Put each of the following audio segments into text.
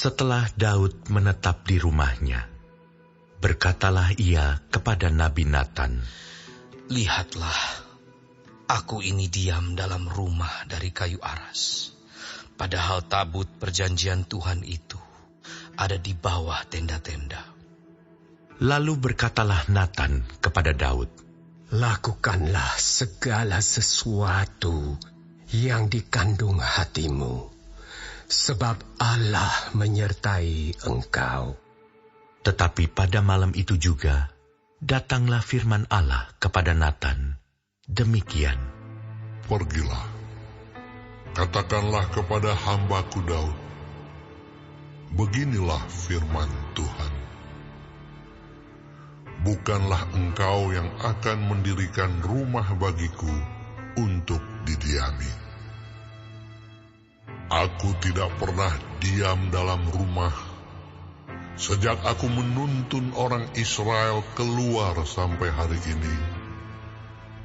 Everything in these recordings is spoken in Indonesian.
Setelah Daud menetap di rumahnya, berkatalah ia kepada Nabi Natan, "Lihatlah, aku ini diam dalam rumah dari kayu aras, padahal tabut perjanjian Tuhan itu ada di bawah tenda-tenda." Lalu berkatalah Natan kepada Daud, "Lakukanlah segala sesuatu yang dikandung hatimu, sebab Allah menyertai engkau." Tetapi pada malam itu juga, datanglah firman Allah kepada Natan, demikian, "Pergilah, katakanlah kepada hambaku Daud, beginilah firman Tuhan. Bukanlah engkau yang akan mendirikan rumah bagiku untuk didiami. Aku tidak pernah diam dalam rumah sejak aku menuntun orang Israel keluar sampai hari ini.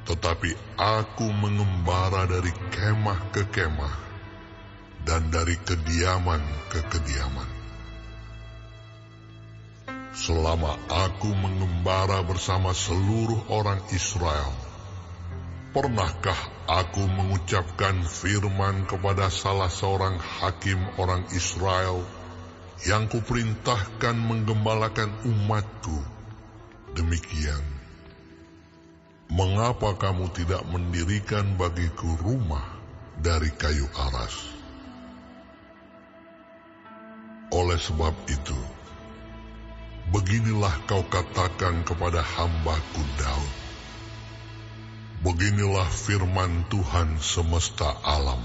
Tetapi aku mengembara dari kemah ke kemah dan dari kediaman ke kediaman. Selama aku mengembara bersama seluruh orang Israel, pernahkah aku mengucapkan firman kepada salah seorang hakim orang Israel yang kuperintahkan menggembalakan umatku, demikian, mengapa kamu tidak mendirikan bagiku rumah dari kayu aras? Oleh sebab itu, beginilah kau katakan kepada hambaku Daud, beginilah firman Tuhan semesta alam.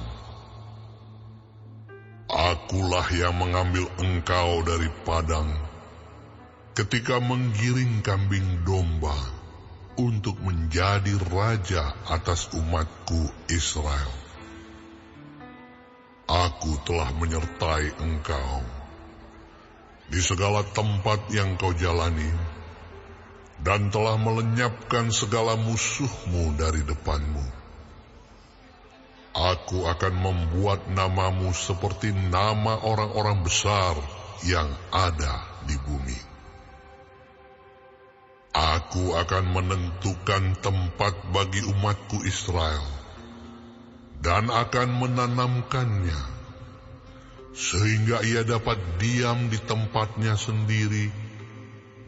Akulah yang mengambil engkau dari padang ketika menggiring kambing domba untuk menjadi raja atas umatku Israel. Aku telah menyertai engkau di segala tempat yang kau jalani dan telah melenyapkan segala musuhmu dari depanmu. Aku akan membuat namamu seperti nama orang-orang besar yang ada di bumi. Aku akan menentukan tempat bagi umatku Israel dan akan menanamkannya, sehingga ia dapat diam di tempatnya sendiri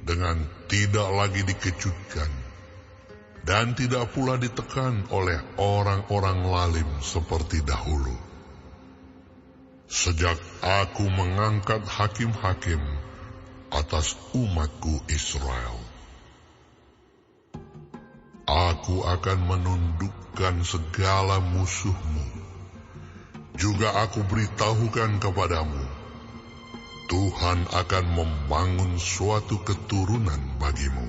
dengan tidak lagi dikejutkan dan tidak pula ditekan oleh orang-orang lalim seperti dahulu. Sejak aku mengangkat hakim-hakim atas umatku Israel, aku akan menundukkan segala musuhmu. Juga aku beritahukan kepadamu, Tuhan akan membangun suatu keturunan bagimu.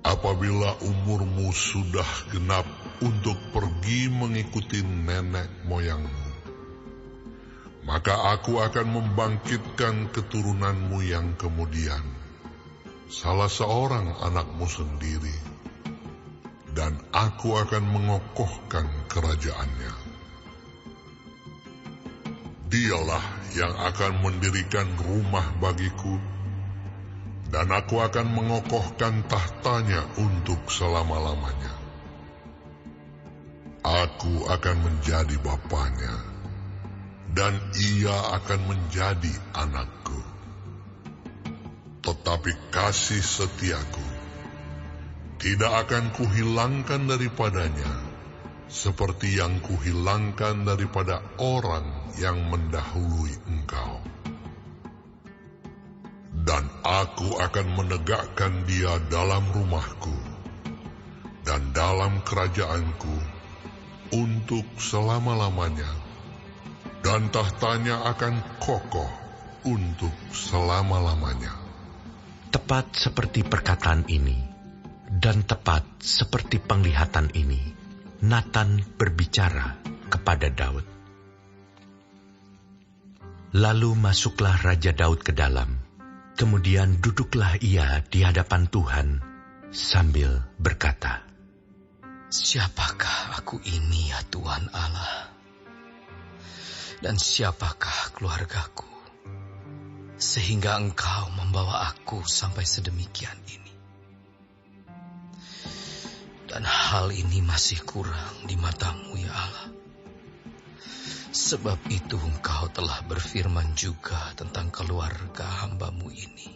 Apabila umurmu sudah genap untuk pergi mengikuti nenek moyangmu, maka aku akan membangkitkan keturunanmu yang kemudian, salah seorang anakmu sendiri, dan aku akan mengokohkan kerajaannya. Dialah yang akan mendirikan rumah bagiku, dan aku akan mengokohkan tahtanya untuk selama-lamanya. Aku akan menjadi bapanya, dan ia akan menjadi anakku. Tetapi kasih setiaku tidak akan kuhilangkan daripadanya, seperti yang kuhilangkan daripada orang yang mendahului engkau. Dan aku akan menegakkan dia dalam rumahku dan dalam kerajaanku untuk selama-lamanya, dan tahtanya akan kokoh untuk selama-lamanya." Tepat seperti perkataan ini, dan tepat seperti penglihatan ini, Natan berbicara kepada Daud. Lalu masuklah Raja Daud ke dalam. Kemudian duduklah ia di hadapan Tuhan sambil berkata, "Siapakah aku ini, ya Tuhan Allah? Dan siapakah keluargaku, sehingga Engkau membawa aku sampai sedemikian ini? Dan hal ini masih kurang di mata-Mu, ya Allah. Sebab itu Engkau telah berfirman juga tentang keluarga hamba-Mu ini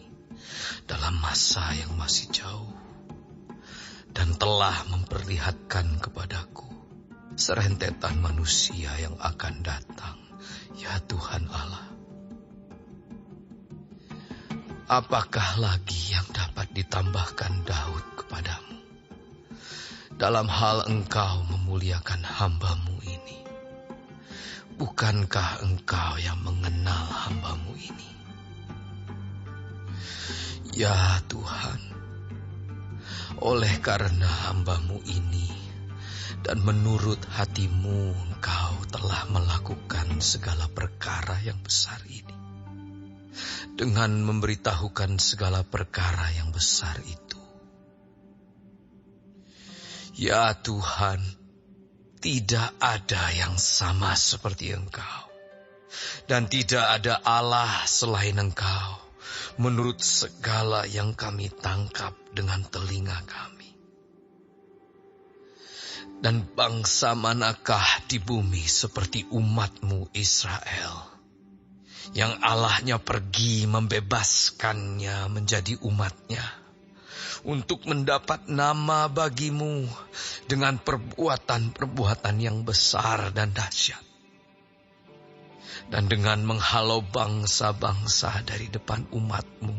dalam masa yang masih jauh, dan telah memperlihatkan kepadaku serentetan manusia yang akan datang, ya Tuhan Allah. Apakah lagi yang dapat ditambahkan Daud kepadamu dalam hal Engkau memuliakan hamba-Mu ini? Bukankah Engkau yang mengenal hamba-Mu ini? Ya Tuhan, oleh karena hamba-Mu ini dan menurut hati-Mu, Engkau telah melakukan segala perkara yang besar ini, dengan memberitahukan segala perkara yang besar itu. Ya Tuhan, tidak ada yang sama seperti Engkau, dan tidak ada Allah selain Engkau, menurut segala yang kami tangkap dengan telinga kami. Dan bangsa manakah di bumi seperti umat-Mu Israel, yang Allahnya pergi membebaskannya menjadi umat-Nya, untuk mendapat nama bagi-Mu dengan perbuatan-perbuatan yang besar dan dahsyat, dan dengan menghalau bangsa-bangsa dari depan umat-Mu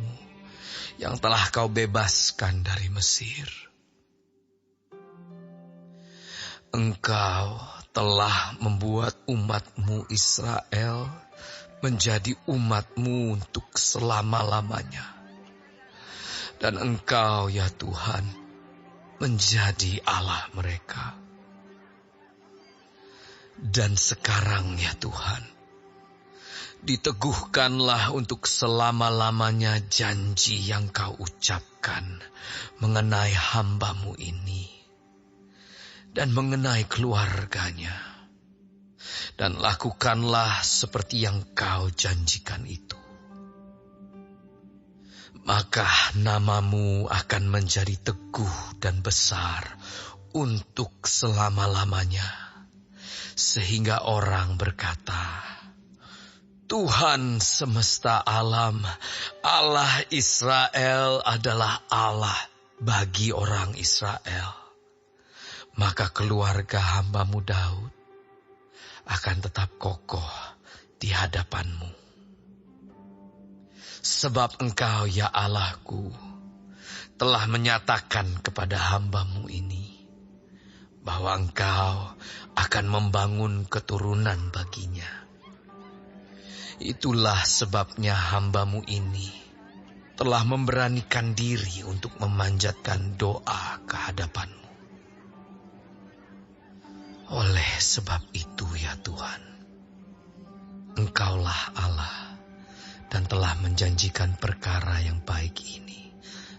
yang telah Kau bebaskan dari Mesir. Engkau telah membuat umat-Mu Israel menjadi umat-Mu untuk selama-lamanya. Dan Engkau, ya Tuhan, menjadi Allah mereka. Dan sekarang, ya Tuhan, diteguhkanlah untuk selama-lamanya janji yang Kau ucapkan mengenai hamba-Mu ini dan mengenai keluarganya. Dan lakukanlah seperti yang Kau janjikan itu. Maka nama-Mu akan menjadi teguh dan besar untuk selama-lamanya, sehingga orang berkata, Tuhan semesta alam, Allah Israel adalah Allah bagi orang Israel. Maka keluarga hamba-Mu Daud akan tetap kokoh di hadapan-Mu. Sebab Engkau, ya Allahku, telah menyatakan kepada hamba-Mu ini bahwa Engkau akan membangun keturunan baginya. Itulah sebabnya hamba-Mu ini telah memberanikan diri untuk memanjatkan doa ke hadapan-Mu. Oleh sebab itu, ya Tuhan, Engkaulah Allah dan telah menjanjikan perkara yang baik ini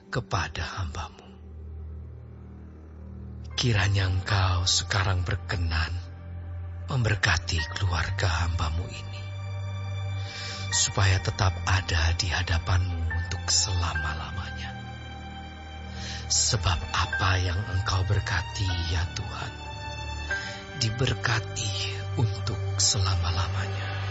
kepada hamba-Mu. Kiranya Engkau sekarang berkenan memberkati keluarga hamba-Mu ini, supaya tetap ada di hadapan-Mu untuk selama-lamanya. Sebab apa yang Engkau berkati, ya Tuhan, diberkati untuk selama-lamanya.